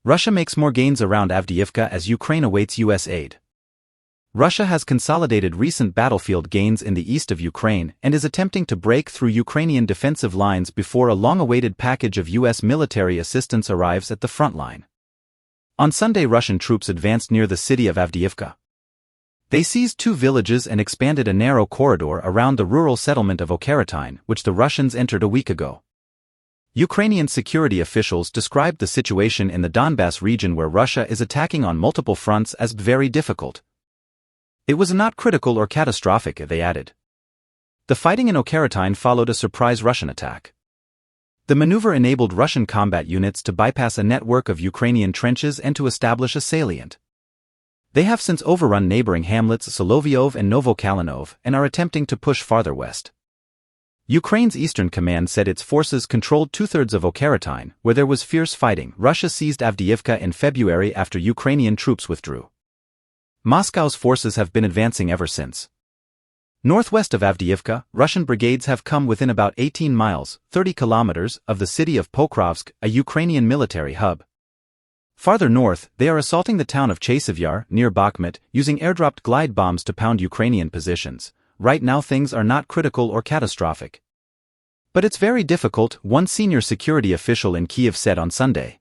Russia makes more gains around Avdiivka as Ukraine awaits U.S. aid. Russia has consolidated recent battlefield gains in the east of Ukraine and is attempting to break through Ukrainian defensive lines before a long-awaited package of U.S. military assistance arrives at the front line. On Sunday, Russian troops advanced near the city of Avdiivka. They seized 2 villages and expanded a narrow corridor around the rural settlement of Kherson, which the Russians entered a week ago. Ukrainian security officials described the situation in the Donbas region where Russia is attacking on multiple fronts as very difficult. It was not critical or catastrophic, they added. The fighting in Kherson followed a surprise Russian attack. The maneuver enabled Russian combat units to bypass a network of Ukrainian trenches and to establish a salient. They have since overrun neighboring hamlets Solovyov and Novokalinov and are attempting to push farther west. Ukraine's Eastern Command said its forces controlled 2/3 of Kherson, where there was fierce fighting. Russia seized Avdiivka in February after Ukrainian troops withdrew. Moscow's forces have been advancing ever since. Northwest of Avdiivka, Russian brigades have come within about 18 miles, 30 kilometers, of the city of Pokrovsk, a Ukrainian military hub. Farther north, they are assaulting the town of Chasivyar, near Bakhmut, using airdropped glide bombs to pound Ukrainian positions. Right now things are not critical or catastrophic. But it's very difficult, one senior security official in Kiev said on Sunday.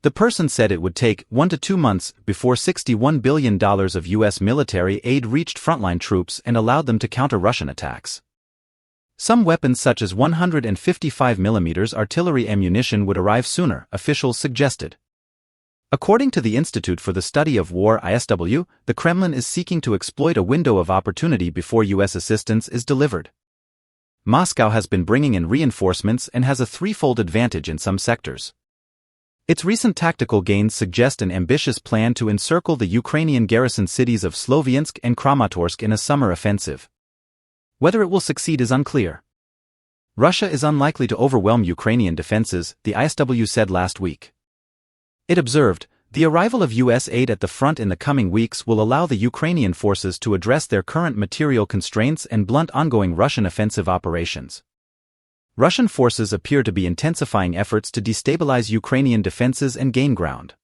The person said it would take 1 to 2 months before $61 billion of U.S. military aid reached frontline troops and allowed them to counter Russian attacks. Some weapons such as 155mm artillery ammunition would arrive sooner, officials suggested. According to the Institute for the Study of War (ISW), the Kremlin is seeking to exploit a window of opportunity before U.S. assistance is delivered. Moscow has been bringing in reinforcements and has a threefold advantage in some sectors. Its recent tactical gains suggest an ambitious plan to encircle the Ukrainian garrison cities of Sloviansk and Kramatorsk in a summer offensive. Whether it will succeed is unclear. Russia is unlikely to overwhelm Ukrainian defenses, the ISW said last week. It observed, the arrival of U.S. aid at the front in the coming weeks will allow the Ukrainian forces to address their current material constraints and blunt ongoing Russian offensive operations. Russian forces appear to be intensifying efforts to destabilize Ukrainian defenses and gain ground.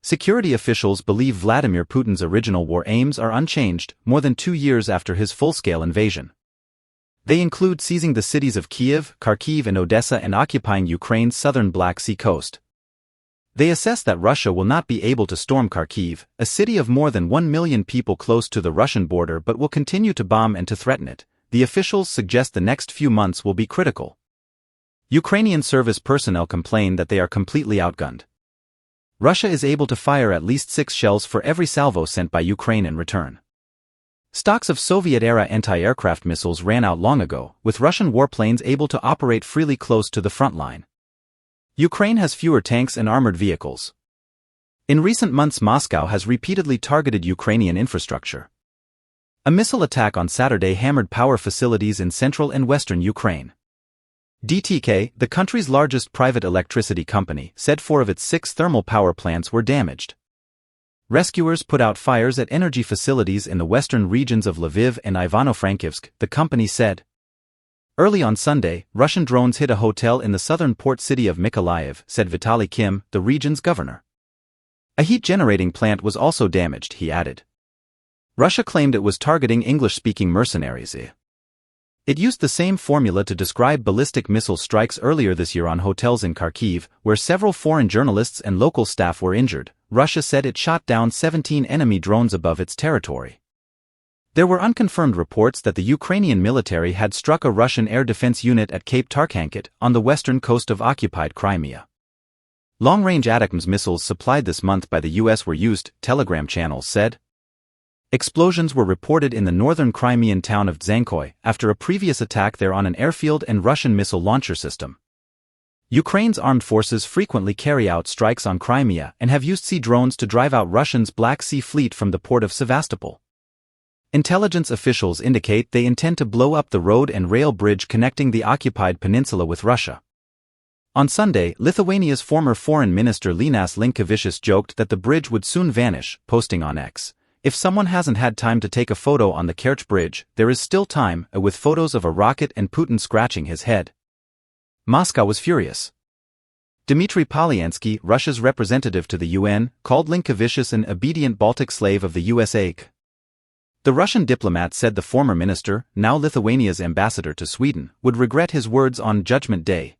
Security officials believe Vladimir Putin's original war aims are unchanged, more than 2 years after his full-scale invasion. They include seizing the cities of Kiev, Kharkiv and Odessa and occupying Ukraine's southern Black Sea coast. They assess that Russia will not be able to storm Kharkiv, a city of more than 1 million people close to the Russian border, but will continue to bomb and to threaten it. The officials suggest the next few months will be critical. Ukrainian service personnel complain that they are completely outgunned. Russia is able to fire at least 6 shells for every salvo sent by Ukraine in return. Stocks of Soviet-era anti-aircraft missiles ran out long ago, with Russian warplanes able to operate freely close to the front line. Ukraine has fewer tanks and armored vehicles. In recent months, Moscow has repeatedly targeted Ukrainian infrastructure. A missile attack on Saturday hammered power facilities in central and western Ukraine. DTK, the country's largest private electricity company, said 4 of its 6 thermal power plants were damaged. Rescuers put out fires at energy facilities in the western regions of Lviv and Ivano-Frankivsk, the company said. Early on Sunday, Russian drones hit a hotel in the southern port city of Mykolaiv, said Vitaly Kim, the region's governor. A heat-generating plant was also damaged, he added. Russia claimed it was targeting English-speaking mercenaries. It used the same formula to describe ballistic missile strikes earlier this year on hotels in Kharkiv, where several foreign journalists and local staff were injured. Russia said it shot down 17 enemy drones above its territory. There were unconfirmed reports that the Ukrainian military had struck a Russian air defense unit at Cape Tarkhanket, on the western coast of occupied Crimea. Long-range ATACMS missiles supplied this month by the U.S. were used, Telegram channels said. Explosions were reported in the northern Crimean town of Dzhankoy after a previous attack there on an airfield and Russian missile launcher system. Ukraine's armed forces frequently carry out strikes on Crimea and have used sea drones to drive out Russia's Black Sea Fleet from the port of Sevastopol. Intelligence officials indicate they intend to blow up the road and rail bridge connecting the occupied peninsula with Russia. On Sunday, Lithuania's former foreign minister Linas Linkevičius joked that the bridge would soon vanish, posting on X, "If someone hasn't had time to take a photo on the Kerch Bridge, there is still time," with photos of a rocket and Putin scratching his head. Moscow was furious. Dmitry Polyansky, Russia's representative to the UN, called Linkevicius an obedient Baltic slave of the USA. The Russian diplomat said the former minister, now Lithuania's ambassador to Sweden, would regret his words on Judgment Day.